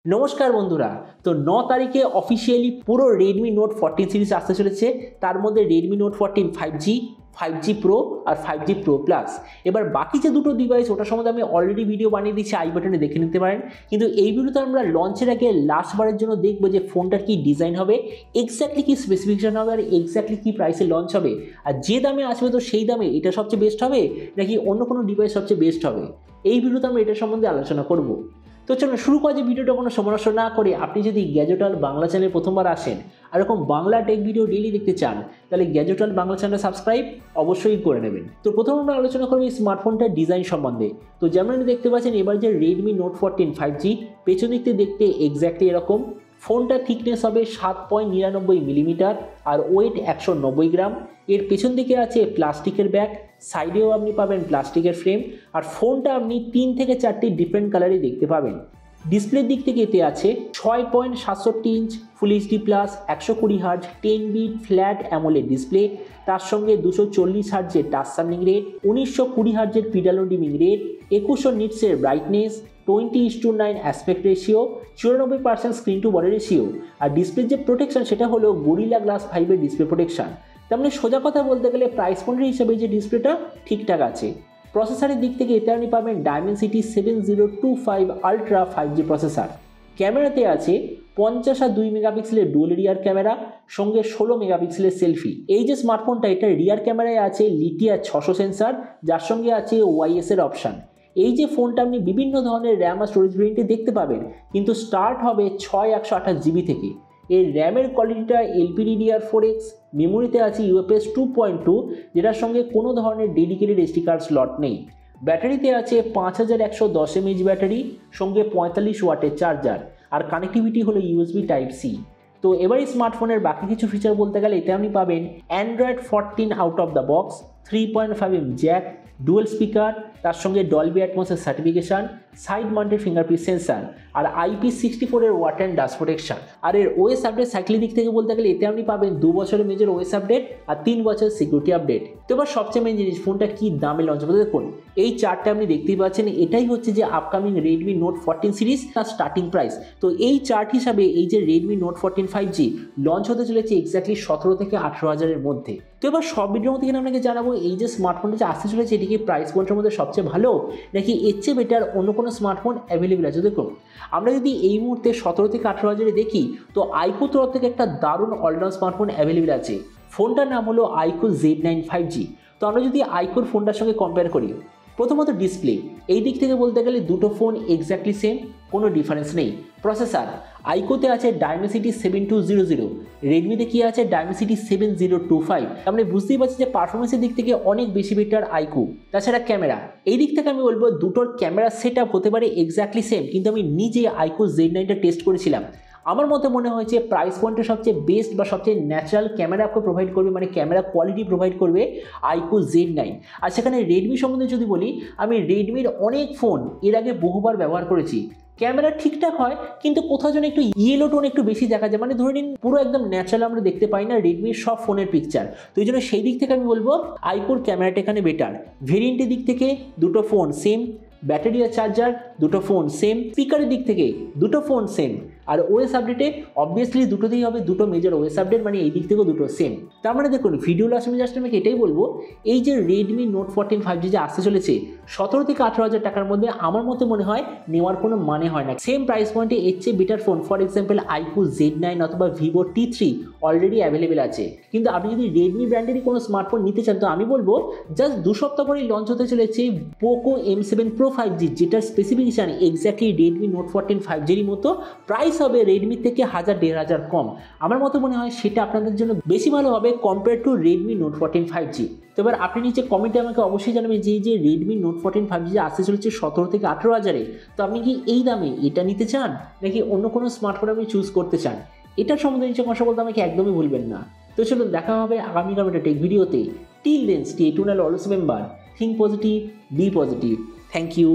নমস্কার বন্ধুরা। তো 9 তারিখে অফিসিয়ালি পুরো Redmi Note 14 সিরিজ আসতে চলেছে। তার মধ্যে Redmi Note 14 5G, 5G Pro আর 5G Pro Plus। এবার বাকি যে দুটো ডিভাইস ওটার সম্বন্ধে আমি অলরেডি ভিডিও বানিয়ে দিয়েছি, আই বাটনে দেখে নিতে পারেন। কিন্তু এই ভিডিওতে আমরা লঞ্চের আগে লাস্টবারের জন্য দেখবো যে ফোনটার কি ডিজাইন হবে, এক্স্যাক্টলি কি স্পেসিফিকেশন হবে আর এক্স্যাক্টলি কি প্রাইসে লঞ্চ হবে, আর যে দামে আসবে তো সেই দামে এটা সবচেয়ে বেস্ট হবে নাকি অন্য কোনো ডিভাইস সবচেয়ে বেস্ট হবে। এই ভিডিওতে আমরা এটার সম্বন্ধে আলোচনা করব। তো চলুন শুরু করা যে ভিডিওটা কোনো সময় নষ্ট না করে, আপনি যদি গ্যাজেটাল বাংলা চ্যানেলে প্রথমবার আসেন আর এরকম বাংলা টেক ভিডিও ডেইলি দেখতে চান, তাহলে গ্যাজেটাল বাংলা চ্যানেল সাবস্ক্রাইব অবশ্যই করে নেবেন। তো প্রথমে আমরা আলোচনা করব এই স্মার্টফোনটার ডিজাইন সম্বন্ধে। তো যেমন আপনি দেখতে পাচ্ছেন এবার যে Redmi Note 14 5G পেছন দিক থেকে দেখতে এক্স্যাক্টলি এরকম। ফোনটার থিকনেস হবে 7.99 মিলিমিটার আর ওয়েট 190 গ্রাম। এর পেছন দিকে আছে প্লাস্টিকের ব্যাগ, সাইডেও আপনি পাবেন প্লাস্টিকের ফ্রেম, আর ফোনটা আপনি 3 থেকে 4টি ডিফারেন্ট কালারে দেখতে পাবেন। ডিসপ্লের দিক থেকে এতে আছে 6.67 inch full HD plus 120 hertz 10 bit flat AMOLED display, তার সঙ্গে 240 হার্জের টাচ সামনিং রেট, 1920 হার্জের পিডালো ডিমিং রেট, 2100 নিটসের brightness, 20:9 aspect ratio, 94% screen to body ratio. আর ডিসপ্লের যে প্রোটেকশন সেটা হলো গরিলা গ্লাস 5 এর ডিসপ্লে প্রোটেকশন। তার মানে সোজা কথা বলতে গেলে প্রাইস পয়েন্টের হিসাবে যে ডিসপ্লেটা ঠিকঠাক আছে। প্রসেসরের দিক থেকে এতে আপনি পাবেন Dimensity 7025 আলট্রা 5G প্রসেসর। ক্যামেরাতে আছে 50 আর 2 মেগাপিক্সেলের ডুয়াল রিয়ার ক্যামেরা, সঙ্গে 16 মেগাপিক্সেলের সেলফি। এই যে স্মার্টফোনটা, এটা রিয়ার ক্যামেরায় আছে লিথিয়া 600 সেন্সার, যার সঙ্গে আছে ওয়াইএস এর অপশান। এই যে ফোনটা আপনি বিভিন্ন ধরনের র্যাম আর স্টোরেজ ভেরিয়েন্টে দেখতে পাবেন, কিন্তু স্টার্ট হবে 6128 জিবি থেকে। এর র্যামের কোয়ালিটিটা LPDDR4X, মেমোরিতে আছে UFS 2.2, যেটার সঙ্গে কোনো ধরনের ডেডিকেটেড SD কার্ড স্লট নেই। ব্যাটারিতে আছে 5110 mAh ব্যাটারি, সঙ্গে 45 ওয়াটের চার্জার, আর কানেক্টিভিটি হলো USB Type-C। তো এবার এই স্মার্টফোনের বাকি কিছু ফিচার বলতে গেলে এতে আপনি পাবেন Android 14 out of the box, 3.5mm jack, dual speaker, তার সঙ্গে ডলবি অ্যাটমসের certification, side mounted fingerprint sensor, আর IP64 এর ওয়াটার অ্যান্ড ডাস্ট প্রোটেকশন। আর এর ওএস আপডেট সাইকেলের দিক থেকে বলতে গেলে এতে আপনি পাবেন 2 বছরের মেজর ওএস আপডেট আর 3 বছরের সিকিউরিটি আপডেট। তো এবার সবচেয়ে মেন জিনিস, ফোনটা কি দামে লঞ্চ হবে দেখুন। এই চার্টটা আপনি দেখতেই পাচ্ছেন, এটাই হচ্ছে যে আপকামিং Redmi Note 14 সিরিজ তার স্টার্টিং প্রাইস। তো এই চার্ট হিসাবে এই যে Redmi Note 14 5G লঞ্চ হতে চলেছে এক্স্যাক্টলি 17 থেকে 18 হাজারের মধ্যে। তো এবার সব ভিডিওর মধ্যে আপনাকে জানাবো এই যে স্মার্টফোনটা যে আসতে চলেছে এটি কি প্রাইস পয়েন্টের মধ্যে সবচেয়ে ভালো নাকি এর চেয়ে বেটার অন্য কোনো স্মার্টফোন অ্যাভেলেবেল আছে। দেখুন, আমরা যদি এই মুহূর্তে 17 থেকে 18 হাজারে দেখি, তো আইকো তরফ থেকে একটা দারুণ অলরাউন্ড স্মার্টফোন অ্যাভেলেবেল আছে। ফোনটার নাম হলো আইকো Z9 5G। তো আমরা যদি আইকোর ফোনটার সঙ্গে কম্পেয়ার করি, প্রথমত ডিসপ্লে, এই দিক থেকে বলতে গেলে দুটো ফোন এক্স্যাক্টলি সেম, কোনো ডিফারেন্স নেই। প্রসেসর, আইকোতে আছে Dimensity 7200, রেডমিতে কি আছে Dimensity 7025। আপনি বুঝতেই পারছেন যে পারফরমেন্সের দিক থেকে অনেক বেশি বেটার আইকো। তাছাড়া ক্যামেরা, এই দিক থেকে আমি বলবো দুটোর ক্যামেরা সেট আপ হতে পারে এক্স্যাক্টলি সেম, কিন্তু আমি নিজে আইকো Z9টা টেস্ট করেছিলাম। আমার মতে মনে হয়েছে প্রাইস পয়েন্টে সবচেয়ে বেস্ট বা সবচেয়ে ন্যাচারাল ক্যামেরা আপনাকে প্রোভাইড করবে, মানে ক্যামেরা কোয়ালিটি প্রোভাইড করবে আইকো Z9। আর সেখানে রেডমি সম্বন্ধে যদি বলি, আমি রেডমির অনেক ফোন এর আগে বহুবার ব্যবহার করেছি। ক্যামেরা ঠিকঠাক হয়, কিন্তু কোথাও যেন একটু ইয়েলো টোন একটু বেশি দেখা যায়, মানে ধরে নিন পুরো একদম ন্যাচারাল আমরা দেখতে পাই না রেডমির সব ফোনের পিকচার। তো এই জন্য সেই দিক থেকে আমি বলবো আইকোর ক্যামেরাটা এখানে বেটার। ভেরিয়েন্টের দিক থেকে দুটো ফোন সেম, ব্যাটারি আর চার্জার দুটো ফোন সেম, স্পিকারের দিক থেকে দুটো ফোন সেম, আর ওএস আপডেটে অবভিয়াসলি দুটোতেই হবে দুটো মেজর ওএস আপডেট, মানে এই দিক থেকেও দুটো সেম। তার মানে দেখুন, ভিডিও লাস্ট আমি জাস্ট আমাকে এটাই বলবো, এই যে Redmi Note 14 5G যে আসতে চলেছে 17 থেকে 18 হাজার টাকার মধ্যে, আমার মতে মনে হয় নেওয়ার কোনো মানে হয় না। সেম প্রাইস পয়েন্টে এর চেয়ে better phone, for example আইকো Z9 অথবা Vivo T3 অলরেডি অ্যাভেলেবেল আছে। কিন্তু আপনি যদি রেডমি ব্র্যান্ডেরই কোনো স্মার্টফোন নিতে চান, তো আমি বলবো জাস্ট 2 সপ্তাহ পরেই লঞ্চ হতে চলেছে Poco M7 Pro 5G, যেটার স্পেসিফিকেশান এক্স্যাক্টলি Redmi Note 14 5Gর মতো, প্রাইস হবে রেডমি থেকে 1000-1500 কম। আমার মতো মনে হয় সেটা আপনাদের জন্য বেশি ভালো হবে compare to Redmi Note 14 5G। তো এবার আপনি নিচে কমেন্টে আমাকে অবশ্যই জানাবেন যে Redmi Note 14 5G যে আসতে চলেছে 17 থেকে 18 হাজারে, তো আপনি কি এই দামে এটা নিতে চান নাকি অন্য কোনো স্মার্টফোন আপনি চুজ করতে চান? এটার সম্বন্ধে নিচে কথা বলতে আমাকে একদমই ভুলবেন না। তো চলুন দেখা হবে আগামীকাল একটা টেক ভিডিওতে। Till then stay tuned, always remember, think positive, be positive. Thank you.